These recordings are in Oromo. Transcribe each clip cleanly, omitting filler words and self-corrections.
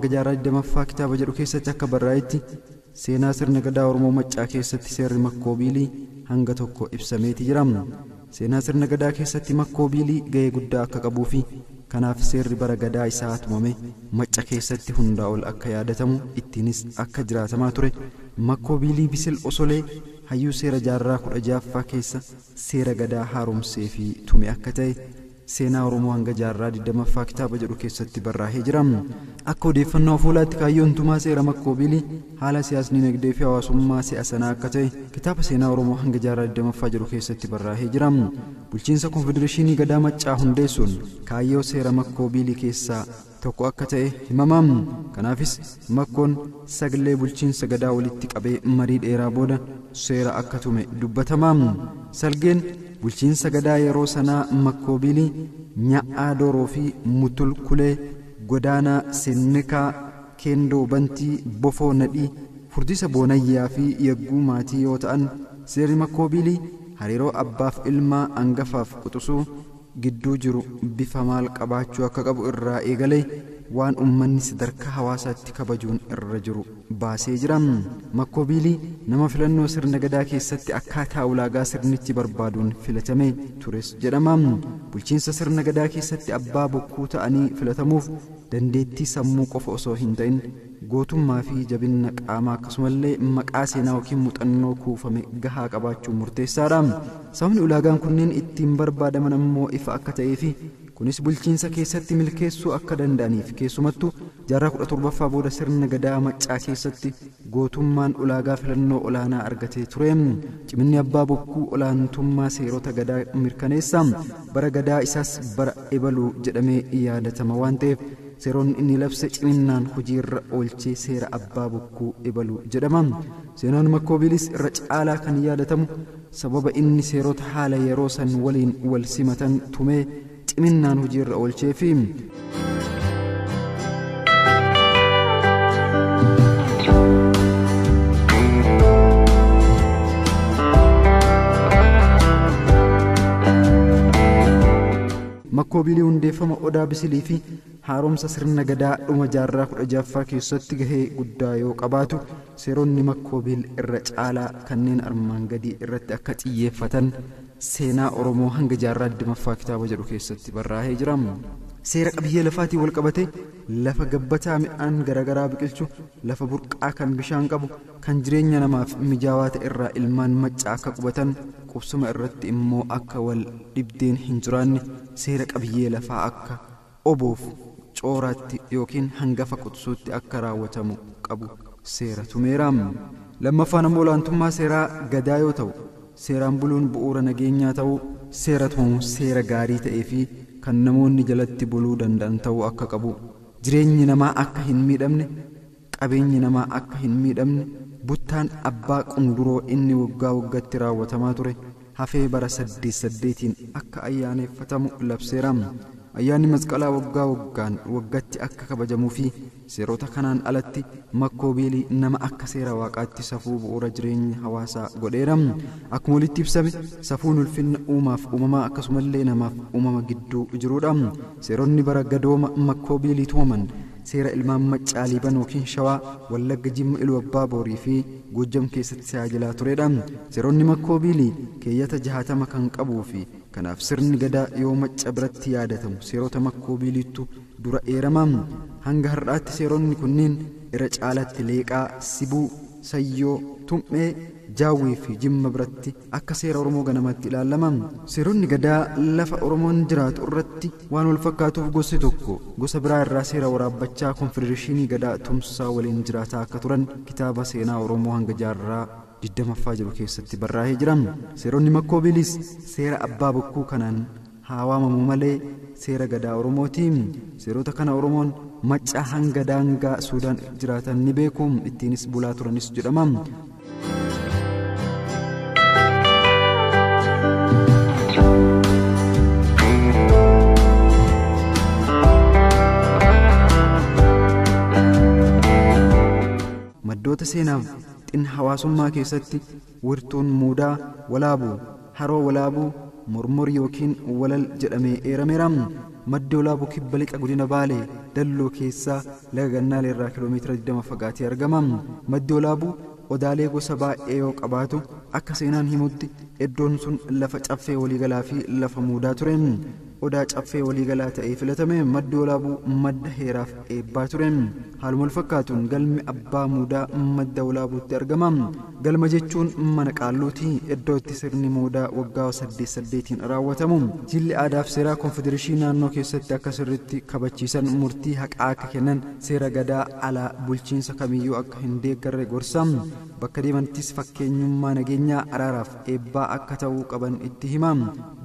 hanga jaarraa 20ffaa kitaaba jedhu keessatti akka barraa'etti seenaa sirna gadaa Oromoo Maccaa keessatti seerri Makkoobiilii hanga tokko ibsameeti jira. Seenaa sirna gadaa keessatti Makkoobiilii gahee guddaa akka qabuu fi kanaaf seerri bara gadaa isaa tumame Macca keessatti hundaa ol akka yaadatamu ittiinis akka jiraatamaa ture. Makkoobiilii Bisil Osolee hayyuu seera jaarraa 16ffaa keessa seera gadaa haaromsee fi tume akka ta'e seenaa Oromoo hanga jaarraa 20ffaa kitaaba jedhu keessatti barraa'ee jira. Akka odeeffannoo fuulaatti kaayyoon tumaa seera Makkoobiilii haala siyaasni dinagdee fi hawaasummaa si'a sanaa akka ta'e kitaaba seenaa Oromoo hanga jaarraa 20ffaa jedhu keessatti barraa'ee jira. Bulchiinsa Konfedereeshinii Gadaa Maccaa hundeessuun kaayyoo seera Makkoobiilii keessaa tokko akka ta'e himamam. Kanaafis Makkoon sagalee bulchiinsa gadaa walitti qabee marii dheeraa booda seera akka tume dubbatamaam. Salgeen bulchiinsa gadaa yeroo sanaa Makkoobiilii Nyaa'aa Dooroo fi Mutul Kulee Godaanaa Sennikaa Kendoo Bantii Bofoo Nadhii Furdisa Boonayyaa fi Yagguu Maatii yoo ta'an seerri Makkoobiilii hariiroo abbaaf ilmaa hangafaaf quxisuu gidduu jiru bifa maal qabaachuu akka qabu irraa eegalee waan ummanni sadarkaa hawaasaatti kabajuun irra jiru baasee jira. Makkoobiilii nama filannoo sirna gadaa keessatti akkaataa ulaagaa sirnichi barbaaduun filatame tures jedhama. Bulchiinsa sirna gadaa keessatti abbaa bokkuu ta'anii filatamuuf dandeettii sammuu qofa osoo hin ta'in gootummaa fi jabina qaamaa akkasumallee maqaa seenaa yookiin muuxannoo kuufame gahaa qabaachuun murteessaadha. Sababni ulaagaan kunneen ittiin barbaadaman ammoo ifa akka ta'ee fi kunis bulchiinsa keessatti milkeessuu akka danda'aniif keessumattuu jaarraa 17ffaa booda sirna gadaa Maccaa keessatti gootummaan ulaagaa filannoo olaanaa argatee ture. Ciminni abbaa bokkuu olaantummaa seerota gadaa mirkaneessa. Bara gadaa isaas bara ebaluu jedhamee yaadatama waan ta'eef seeronni inni labse ciminaan hojiirra oolchee seera abbaa bokkuu ebaluu jedhama. Seenaan Makkoobiilis irra caalaa kan yaadatamu sababa inni seerota haala yeroo san waliin wal simatan tumee ciminaan hojiirra oolchee fi Makkoobiilii hundeeffama Odaa Bisilii fi haaromsa sirna gadaa dhuma jaarraa 16ffaa keessatti gahee guddaa yoo qabaatu seeronni Makkoobiil irra caalaa kanneen armaan gadii irratti akka xiyyeeffatan seenaa Oromoo hanga jaarraa 20ffaa kitaaba jedhu keessatti barraa'ee jira. Seera qabiyyee lafaatiin wal qabate lafa gabbataa midhaan garagaraa biqilchu lafa burqaa kan bishaan qabu kan jireenya namaaf mijaawaa ta'e irraa ilmaan Maccaa akka qubatan qubsuma irratti immoo akka wal dhibdeen hin jiraanne seera qabiyyee lafaa akka oboof cooraatti yookiin hangafa quxisuutti akka raawwatamu qabu seera tumeera. Lammaffaan ammoo olaantummaa seeraa gadaa yoo ta'u seeraan buluun bu'uura nageenyaa ta'uu seera tumuu seera gaarii ta'ee fi kan namoonni jalatti buluu danda'an ta'uu akka qabu jireenyi namaa akka hin miidhamne qabeenyi namaa akka hin miidhamne buttaan abbaa qunduroo inni waggaa waggaatti raawwatamaa ture hafee bara 88tiin akka ayyaaneffatamu labseera. Ayyaanni masqalaa waggaa waggaan waggatti akka kabajamuu fi seerota kanaan alatti Makkoobiilii nama akka seera waaqaatti safuu bu'uura jireenya hawaasaa godheera. Akkuma walitti ibsame safuun ulfinna uumaaf uumamaa akkasumallee namaaf uumama gidduu jirudha. Seeronni bara gadooma Makkoobiilii tumaman seera ilmaan Maccaa Liiban yookiin Shawaa Wallagga Jimma Iluu Abbaa Boorii fi Goojjam keessatti tajaajilaa turedha. Seeronni Makkoobiilii keeyyata 60 kan qabuu fi kanaaf sirni gadaa yoo Macca biratti yaadatamu seerota Makkoobiiliitu dura eerama. Hanga har'aatti seeronni kunneen irra caalatti Leeqaa, Sibuu, Sayyoo, Tum'ee, Jaawwii fi Jimma biratti akka seera Oromoo ganamatti ilaalama. Seeronni gadaa lafa Oromoon jiraatu irratti waan wal fakkaatuuf gosi tokko gosa biraa irraa seera waraabbachaa Konfedereeshinii Gadaa tumsaa waliin jiraataa akka turan kitaaba seenaa Oromoo hanga jaarraa 20ffaa jedhu keessatti barraa'ee jira. Seeronni Makkoobiilis seera abbaa bokkuu kanaan haa waamamu malee seera gadaa Oromooti. Seerota kana Oromoon Maccaa hanga daangaa Suudaan jiraatan ni beeku, ittiinis bulaa turanis jedhama. Maddoota seenaaf xinna hawaasummaa keessatti wirtuun muudaa walaabuu haroo walaabuu mormor yookiin walal jedhamee eerameera. maddi olaabuu kibba lixa godina Baalee Dalloo keessaa laga Gannaalee irraa kiiloomeetira 20 fagaatee argama. Maddi olaabuu odaalee gosa baay'ee yoo qabaatu akka seenaan himutti iddoon sun lafa caffee waliigalaa fi lafa muudaa ture. Odaa caffee waliigalaa ta'ee filatame maddi olaabuu madda heeraaf eebbaa ture. Haaluma wal fakkaatuun galmi abbaa muudaa madda olaabuutti argama. Galma jechuun mana qaalluuti iddoo itti sirni muudaa waggaa 8 raawwatamu. Jilli aadaaf seeraa konfedereeshinii naannoo keessatti akka sirriitti kabachiisan murtii haqaa akka kennan seera gadaa alaa bulchiinsa kamiyyuu akka hin deeggarre gorsa. Bakka deemantis fakkeenyummaa nageenyaa araaraaf eebbaa akka ta'uu qaban itti hima.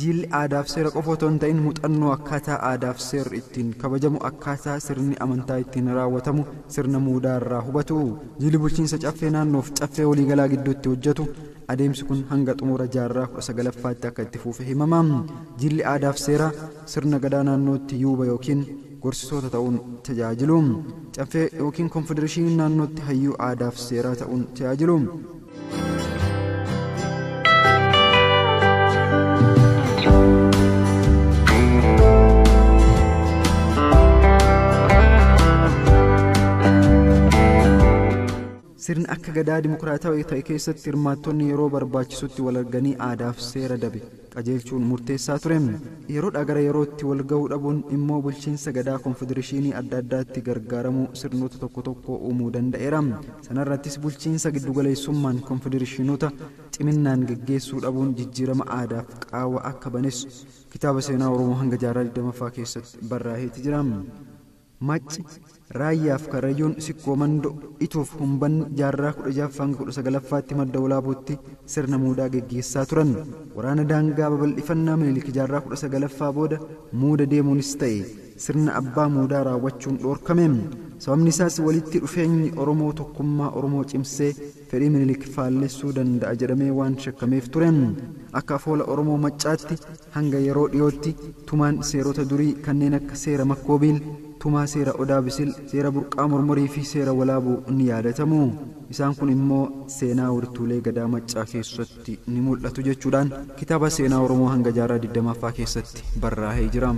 Jilli aadaaf seera qofa otoo hin ta'in muuxannoo akkaataa aadaaf seerri ittiin kabajamu akkaataa sirni amantaa ittiin raawwatamu sirna muudaa irraa hubatu. Jilli bulchiinsa caffee naannoof caffee waliigalaa gidduutti hojjetu adeemsi kun hanga xumura jaarraa 19ffaatti akka itti fufe himama. Jilli aadaaf seeraa sirna gadaa naannootti yuuba yookiin gorsitoota ta'uun tajaajilu. Caffee yookiin konfedereeshinii naannootti hayyuu aadaaf seeraa ta'uun tajaajilu. Sirni akka gadaa dimokiraatawaa ta'e keessatti hirmaattonni yeroo barbaachisutti wal arganii aadaaf seera dabe qajeelchuun murteessaa ture. Yeroodhaa gara yerootti wal gahuu dhabuun immoo bulchiinsa gadaa konfedereeshinii adda addaatti gargaaramuu sirnoota tokko tokko uumuu danda'eera. Sanarrattis bulchiinsa giddugaleessummaan konfedereeshinoota ciminaan geggeessuu dhabuun jijjiirama aadaaf qaawwa akka banes kitaaba seenaa Oromoo hanga jaarraa 20ffaa keessatti barraa'eeti jira. Macci raayyaaf karrayyuun sikkoo mandoo ituuf humbanni jaarraa 16-19ffaatti madda olaabuutti sirna muudaa geggeessaa turan. Waraana daangaa babal'ifannaa Minilik jaarraa 19ffaa booda muuda deemuunis ta'e sirna abbaa muudaa raawwachuun dhoorkame. Sababni isaas walitti dhufeenyi Oromoo tokkummaa Oromoo cimsee fedhii Minilik faallessuu danda'a jedhamee waan shakkameef ture. Akka afoola Oromoo Maccaatti hanga yeroo dhiyootti tumaan seerota durii kanneen akka seera Makkoobiil, tumaa seera Odaa Bisil, seera Burqaa Mormorii fi seera Walaabuu ni yaadatamu. Isaan kun immoo seenaa wirtuulee gadaa Maccaa keessatti ni mul'atu jechuudhaan kitaaba seenaa Oromoo hanga jaarraa 20ffaa keessatti barraa'ee jira.